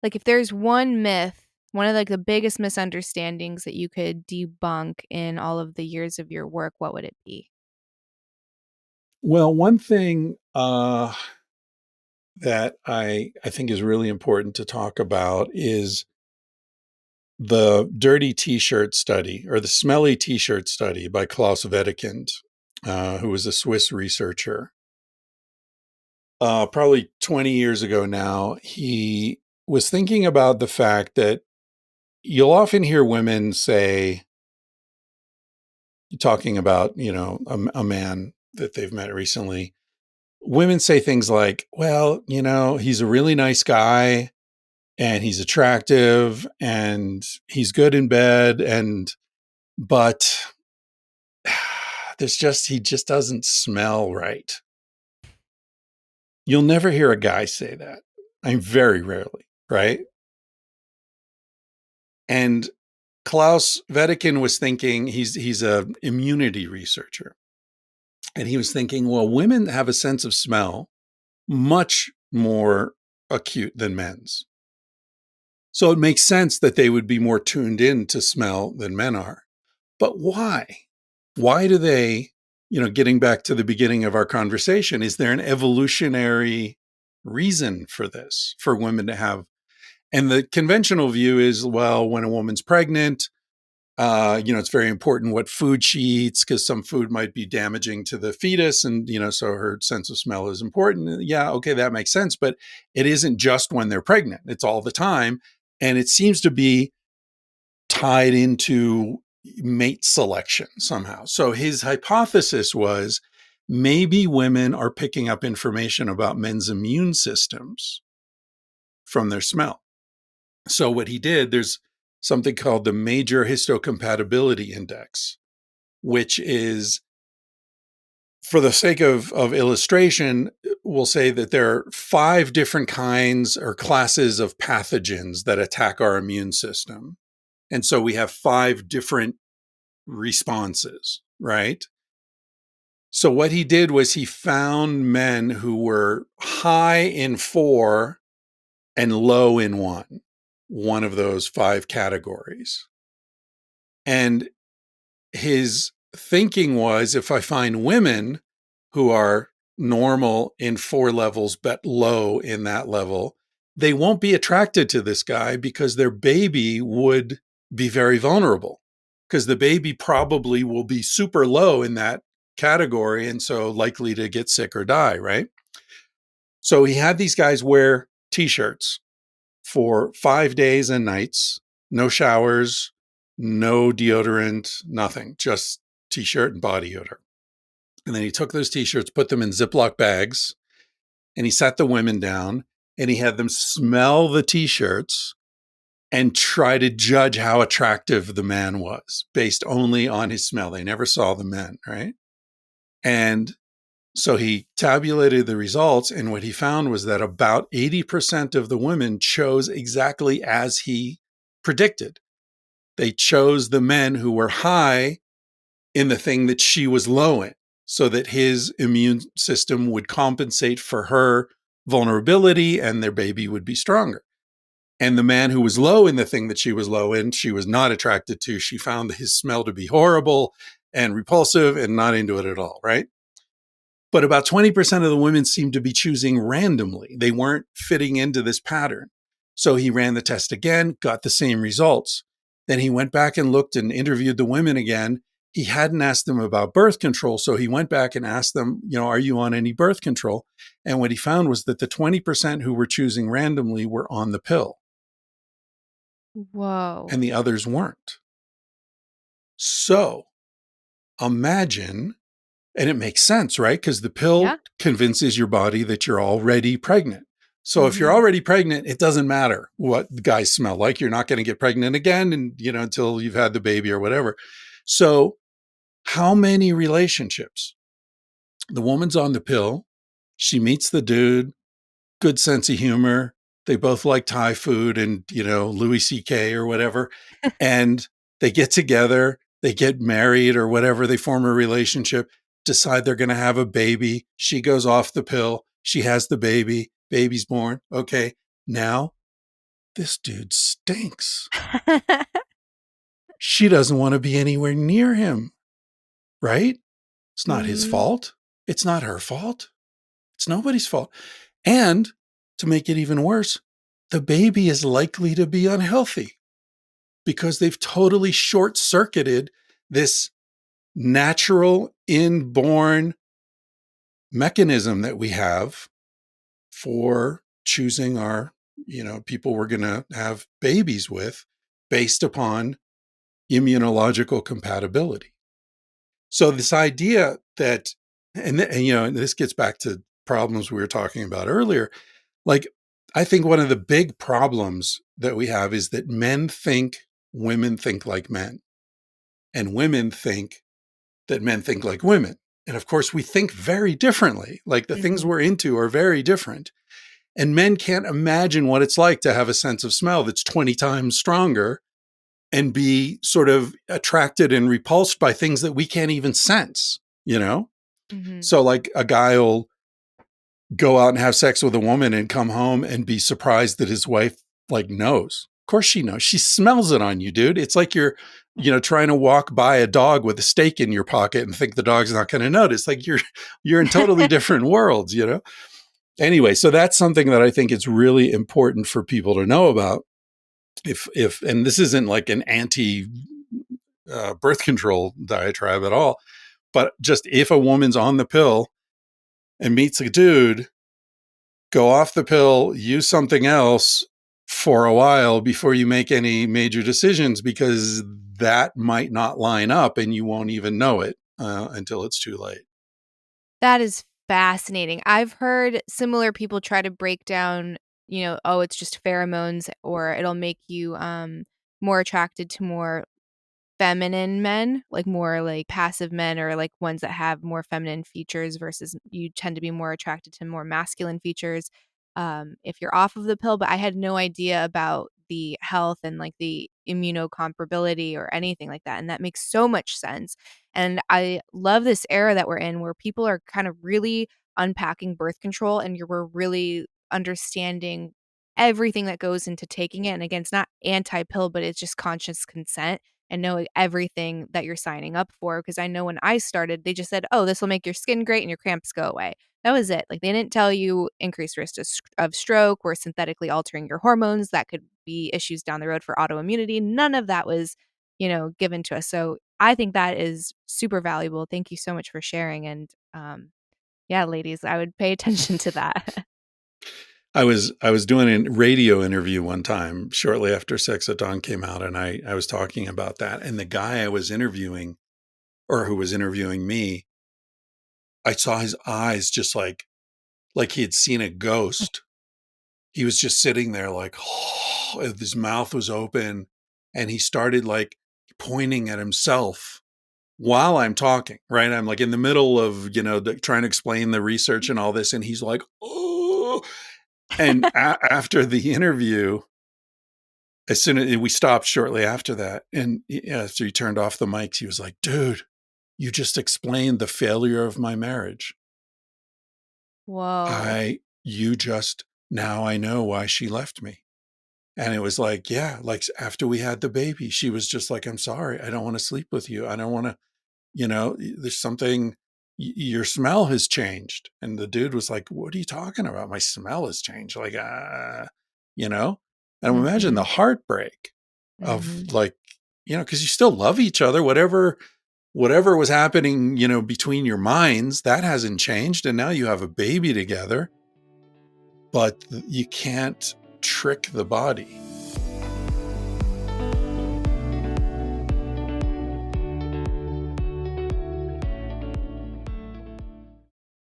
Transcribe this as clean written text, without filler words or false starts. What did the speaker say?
Like if there's one myth, one of like the biggest misunderstandings that you could debunk in all of the years of your work, what would it be? Well, one thing that I think is really important to talk about is the dirty T-shirt study or the smelly T-shirt study by Klaus Wedekind, who was a Swiss researcher. Probably 20 years ago now, he was thinking about the fact that you'll often hear women say, talking about, a man that they've met recently, women say things like, well, he's a really nice guy and he's attractive and he's good in bed but he just doesn't smell right. You'll never hear a guy say that. I mean, very rarely, right? And Klaus Wedekind was thinking, he's a immunity researcher, and he was thinking, well, women have a sense of smell much more acute than men's. So it makes sense that they would be more tuned in to smell than men are. But why? Why do they, getting back to the beginning of our conversation, is there an evolutionary reason for this, for women to have? And the conventional view is, well, when a woman's pregnant, it's very important what food she eats because some food might be damaging to the fetus. And, so her sense of smell is important. Yeah, okay, that makes sense. But it isn't just when they're pregnant, it's all the time. And it seems to be tied into mate selection somehow. So his hypothesis was maybe women are picking up information about men's immune systems from their smell. So what he did, there's something called the Major Histocompatibility Index, which is, for the sake of illustration, we'll say that there are 5 different kinds or classes of pathogens that attack our immune system. And so we have 5 different responses, right? So what he did was he found men who were high in 4 and low in one of those 5 categories. And his thinking was, if I find women who are normal in 4 levels, but low in that level, they won't be attracted to this guy because their baby would be very vulnerable, because the baby probably will be super low in that category and so likely to get sick or die, right? So he had these guys wear T-shirts for 5 days and nights, no showers, no deodorant, nothing, just T-shirt and body odor. And then he took those T-shirts, put them in Ziploc bags, and he sat the women down and he had them smell the T-shirts and try to judge how attractive the man was based only on his smell. They never saw the men, right? And so he tabulated the results, and what he found was that about 80% of the women chose exactly as he predicted. They chose the men who were high in the thing that she was low in, so that his immune system would compensate for her vulnerability and their baby would be stronger. And the man who was low in the thing that she was low in, she was not attracted to. She found his smell to be horrible and repulsive and not into it at all, right? But about 20% of the women seemed to be choosing randomly. They weren't fitting into this pattern. So he ran the test again, got the same results. Then he went back and looked and interviewed the women again. He hadn't asked them about birth control. So he went back and asked them, are you on any birth control? And what he found was that the 20% who were choosing randomly were on the pill Whoa. and the others weren't. So imagine, and it makes sense, right? Because the pill Yeah. convinces your body that you're already pregnant. So if you're Mm-hmm. already pregnant, it doesn't matter what the guys smell like. You're not going to get pregnant again, and until you've had the baby or whatever. So how many relationships? The woman's on the pill. She meets the dude, good sense of humor. They both like Thai food and, Louis C.K. or whatever. And they get together, they get married or whatever, they form a relationship, decide they're going to have a baby. She goes off the pill. She has the baby. Baby's born. Okay. Now this dude stinks. She doesn't want to be anywhere near him, right? It's not his Mhm. fault. It's not her fault. It's nobody's fault. And to make it even worse, the baby is likely to be unhealthy because they've totally short circuited this natural inborn mechanism that we have for choosing our, people we're going to have babies with based upon immunological compatibility. So this idea that, and this gets back to problems we were talking about earlier. Like, I think one of the big problems that we have is that men think women think like men, and women think that men think like women. And of course, we think very differently. Like the things Mhm. we're into are very different. And men can't imagine what it's like to have a sense of smell that's 20 times stronger and be sort of attracted and repulsed by things that we can't even sense. Mhm. So, like, a guy will go out and have sex with a woman and come home and be surprised that his wife like knows. Of course she knows. She smells it on you, dude. It's like you're, trying to walk by a dog with a steak in your pocket and think the dog's not going to notice. Like you're in totally different worlds. Anyway, so that's something that I think is really important for people to know about. If and this isn't like an anti birth control diatribe at all, but just if a woman's on the pill and meets a dude, go off the pill, use something else for a while before you make any major decisions, because that might not line up and you won't even know it until it's too late. That is fascinating. I've heard similar people try to break down, oh, it's just pheromones or it'll make you more attracted to more feminine men, like more like passive men or like ones that have more feminine features versus you tend to be more attracted to more masculine features if you're off of the pill. But I had no idea about the health and like the immunocomparability or anything like that. And that makes so much sense. And I love this era that we're in where people are kind of really unpacking birth control and we're really understanding everything that goes into taking it. And again, it's not anti pill, but it's just conscious consent and knowing everything that you're signing up for. Because I know when I started, they just said, "Oh, this will make your skin great and your cramps go away." That was it. Like they didn't tell you increased risk of stroke or synthetically altering your hormones. That could be issues down the road for autoimmunity. None of that was, given to us. So I think that is super valuable. Thank you so much for sharing. And yeah, ladies, I would pay attention to that. I was doing a radio interview one time shortly after Sex at Dawn came out, and I was talking about that. And the guy I was interviewing, or who was interviewing me, I saw his eyes just like he had seen a ghost. He was just sitting there like, his mouth was open, and he started like pointing at himself while I'm talking, right? I'm like in the middle of, trying to explain the research and all this. And he's like, oh, and after the interview, as soon as we stopped shortly after that, and after he turned off the mics, he was like, dude, you just explained the failure of my marriage. Whoa. You just, now I know why she left me. And it was like, yeah, like after we had the baby, she was just like, I'm sorry. I don't want to sleep with you. I don't want to, there's something, your smell has changed. And the dude was like, what are you talking about? My smell has changed. Like, you know, and imagine the Mhm. heartbreak of Mhm. like, cause you still love each other, whatever was happening, between your minds, that hasn't changed. And now you have a baby together, but you can't trick the body.